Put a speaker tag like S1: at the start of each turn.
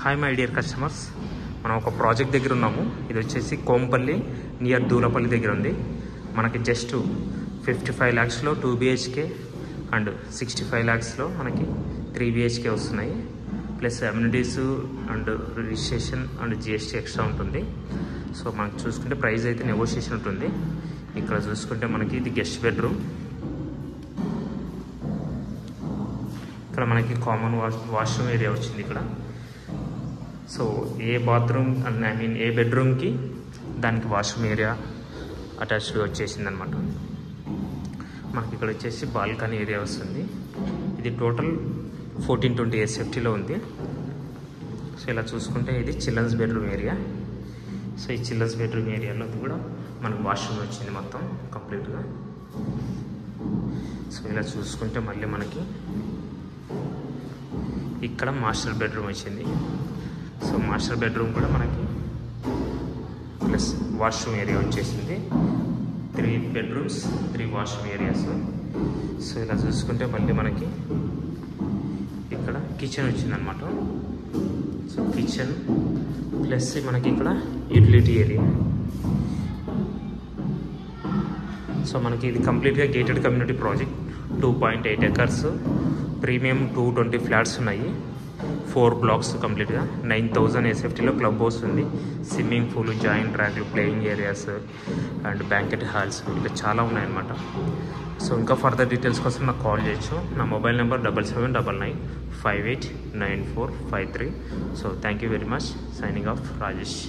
S1: Hi my dear customers, మనం ఒక project దగ్గర ఉన్నాము. ఇది వచ్చేసి కోంపల్లి నియర్ దూలపల్లి దగ్గర ఉంది. మనకి జస్ట్ 55 lakhsలో 2 BHK అండ్ 65 lakhsలో మనకి 3 BHK వస్తున్నాయి. Plus amenities and registration and GST extra ఉంటుంది. సో మనకు చూసుకుంటే ప్రైస్ అయితే నెగోషియేషన్ ఉంటుంది. ఇక్కడ చూసుకుంటే మనకి ఇది గెస్ట్ బెడ్రూమ్. ఇక్కడ మనకి కామన్ వాష్రూమ్ ఏరియా వచ్చింది ఇక్కడ. సో ఏ బాత్రూమ్ ఏ బెడ్రూమ్కి దానికి వాష్రూమ్ ఏరియా అటాచ్డ్గా వచ్చేసింది అనమాట. మనకి ఇక్కడ వచ్చేసి బాల్కనీ ఏరియా వస్తుంది. ఇది టోటల్ 1420 SFTలో ఉంది. సో ఇలా చూసుకుంటే ఇది చిల్డ్రన్స్ బెడ్రూమ్ ఏరియా. సో ఈ చిల్డ్రన్స్ బెడ్రూమ్ ఏరియాలో కూడా మనకు వాష్రూమ్ వచ్చింది మొత్తం కంప్లీట్గా. సో ఇలా చూసుకుంటే మళ్ళీ మనకి ఇక్కడ మాస్టర్ బెడ్రూమ్ వచ్చింది. సో మాస్టర్ బెడ్రూమ్ కూడా మనకి ప్లస్ వాష్రూమ్ ఏరియా వచ్చేసింది. 3 bedrooms 3 వాష్రూమ్ ఏరియాస్. సో ఇలా చూసుకుంటే మళ్ళీ మనకి ఇక్కడ కిచెన్ వచ్చిందనమాట. సో కిచెన్ ప్లస్ మనకి ఇక్కడ యూటిలిటీ ఏరియా. సో మనకి ఇది కంప్లీట్గా gated community project. 2.8 acres, premium 220 flats ఉన్నాయి. 4 blocks కంప్లీట్గా. 9000 SFTలో క్లబ్ హౌస్ ఉంది. స్విమ్మింగ్ పూల్, జాయింట్ ట్రాక్లు, playing areas and banquet halls ఇట్లా చాలా ఉన్నాయన్నమాట. సో ఇంకా ఫర్దర్ డీటెయిల్స్ కోసం నాకు కాల్ చేయొచ్చు. నా mobile number 7799589453. So thank you very much. Signing off Rajesh.